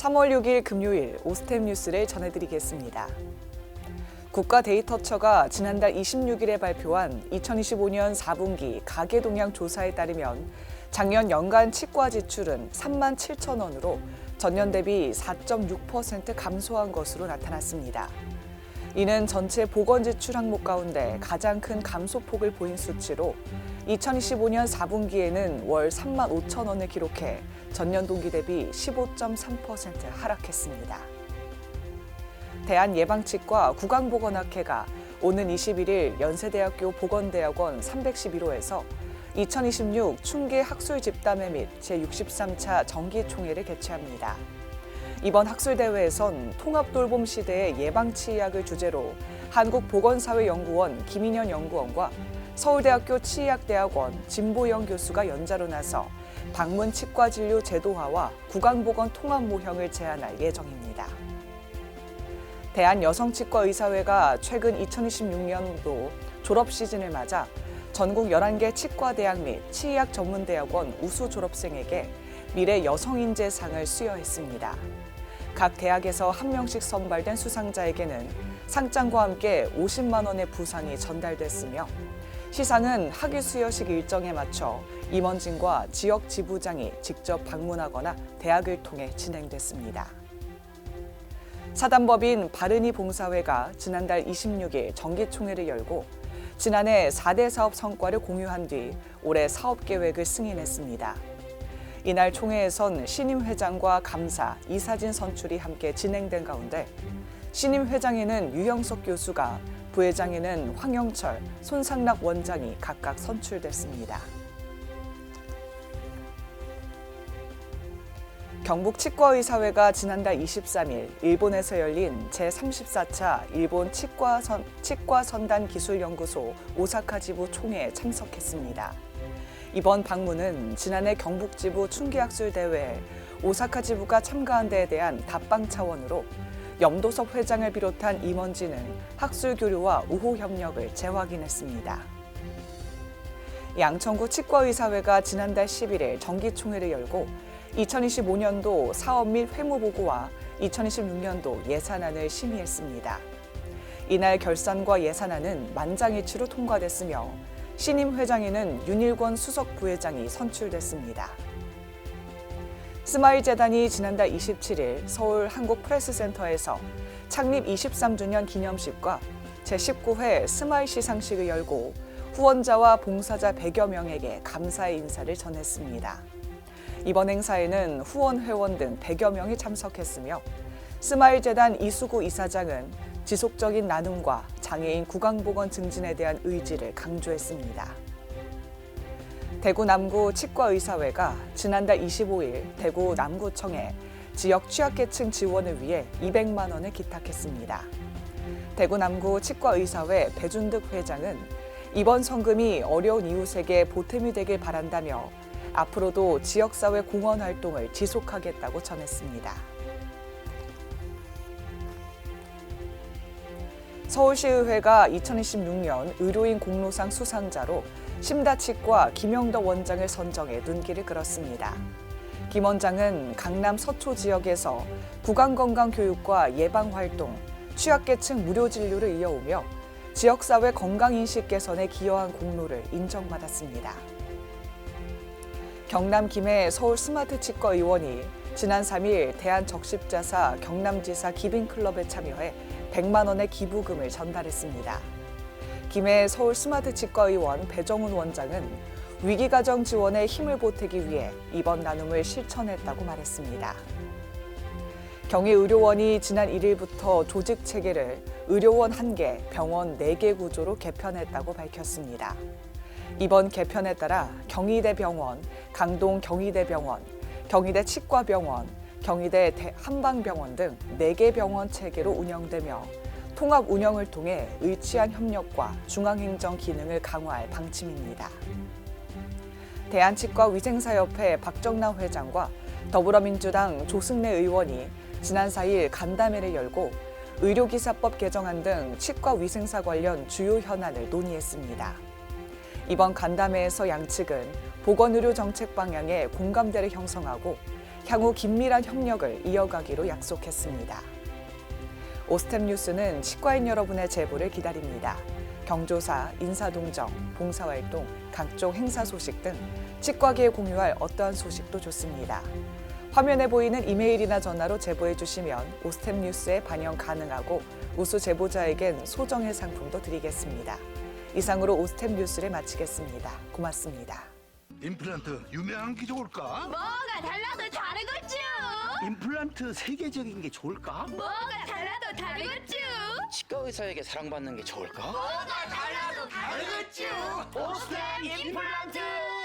3월 6일 금요일 오스템 뉴스를 전해드리겠습니다. 국가데이터처가 지난달 26일에 발표한 2025년 4분기 가계동향 조사에 따르면 작년 연간 치과 지출은 3만 7천 원으로 전년 대비 4.6% 감소한 것으로 나타났습니다. 이는 전체 보건 지출 항목 가운데 가장 큰 감소폭을 보인 수치로 2025년 4분기에는 월 3만 5천 원을 기록해 전년 동기 대비 15.3% 하락했습니다. 대한예방치과 구강보건학회가 오는 21일 연세대학교 보건대학원 311호에서 2026 충기 학술 집담회 및 제63차 정기총회를 개최합니다. 이번 학술대회에선 통합돌봄 시대의 예방치의학을 주제로 한국보건사회연구원 김인현 연구원과 서울대학교 치의학대학원 진보영 교수가 연자로 나서 방문 치과 진료 제도화와 구강보건 통합 모형을 제안할 예정입니다. 대한여성치과의사회가 최근 2026년도 졸업 시즌을 맞아 전국 11개 치과대학 및 치의학 전문대학원 우수 졸업생에게 미래 여성인재상을 수여했습니다. 각 대학에서 한 명씩 선발된 수상자에게는 상장과 함께 50만 원의 부상이 전달됐으며 시상은 학위 수여식 일정에 맞춰 임원진과 지역 지부장이 직접 방문하거나 대학을 통해 진행됐습니다. 사단법인 바른이 봉사회가 지난달 26일 정기총회를 열고 지난해 4대 사업 성과를 공유한 뒤 올해 사업계획을 승인했습니다. 이날 총회에선 신임 회장과 감사, 이사진 선출이 함께 진행된 가운데 신임 회장에는 유형석 교수가, 부회장에는 황영철, 손상락 원장이 각각 선출됐습니다. 경북치과의사회가 지난달 23일 일본에서 열린 제34차 일본 치과선단기술연구소 오사카 지부 총회에 참석했습니다. 이번 방문은 지난해 경북지부 충기학술대회에 오사카 지부가 참가한 데에 대한 답방 차원으로 염도섭 회장을 비롯한 임원진은 학술 교류와 우호 협력을 재확인했습니다. 양천구 치과의사회가 지난달 11일 정기총회를 열고 2025년도 사업 및 회무 보고와 2026년도 예산안을 심의했습니다. 이날 결산과 예산안은 만장일치로 통과됐으며 신임 회장에는 윤일권 수석 부회장이 선출됐습니다. 스마일재단이 지난달 27일 서울 한국프레스센터에서 창립 23주년 기념식과 제19회 스마일 시상식을 열고 후원자와 봉사자 100여 명에게 감사의 인사를 전했습니다. 이번 행사에는 후원 회원 등 100여 명이 참석했으며 스마일재단 이수구 이사장은 지속적인 나눔과 장애인 구강보건 증진에 대한 의지를 강조했습니다. 대구 남구 치과의사회가 지난달 25일 대구 남구청에 지역 취약계층 지원을 위해 200만 원을 기탁했습니다. 대구 남구 치과의사회 배준득 회장은 이번 성금이 어려운 이웃에게 보탬이 되길 바란다며 앞으로도 지역사회 공헌 활동을 지속하겠다고 전했습니다. 서울시의회가 2026년 의료인 공로상 수상자로 심다치과 김영덕 원장을 선정해 눈길을 끌었습니다. 김 원장은 강남 서초 지역에서 구강건강교육과 예방활동, 취약계층 무료 진료를 이어오며 지역사회 건강인식 개선에 기여한 공로를 인정받았습니다. 경남 김해 서울 스마트치과 의원이 지난 3일 대한적십자사 경남지사 기빈클럽에 참여해 100만 원의 기부금을 전달했습니다. 김해 서울 스마트치과 의원 배정훈 원장은 위기가정 지원에 힘을 보태기 위해 이번 나눔을 실천했다고 말했습니다. 경희의료원이 지난 1일부터 조직체계를 의료원 1개, 병원 4개 구조로 개편했다고 밝혔습니다. 이번 개편에 따라 경희대병원, 강동 경희대병원, 경희대 치과병원, 경희대 한방병원 등 4개 병원 체계로 운영되며 통합 운영을 통해 의치한 협력과 중앙행정 기능을 강화할 방침입니다. 대한치과위생사협회 박정남 회장과 더불어민주당 조승래 의원이 지난 4일 간담회를 열고 의료기사법 개정안 등 치과위생사 관련 주요 현안을 논의했습니다. 이번 간담회에서 양측은 보건의료 정책 방향에 공감대를 형성하고 향후 긴밀한 협력을 이어가기로 약속했습니다. 오스템 뉴스는 치과인 여러분의 제보를 기다립니다. 경조사, 인사동정, 봉사활동, 각종 행사 소식 등 치과계에 공유할 어떠한 소식도 좋습니다. 화면에 보이는 이메일이나 전화로 제보해 주시면 오스템 뉴스에 반영 가능하고 우수 제보자에겐 소정의 상품도 드리겠습니다. 이상으로 오스템 뉴스를 마치겠습니다. 고맙습니다. 임플란트 유명한 게 좋을까? 뭐가 달라도 다르겠죠. 임플란트 세계적인 게 좋을까? 뭐가 달라도 다르겠죠. 치과 의사에게 사랑받는 게 좋을까? 뭐가 달라도 다르겠죠. 오스템 임플란트!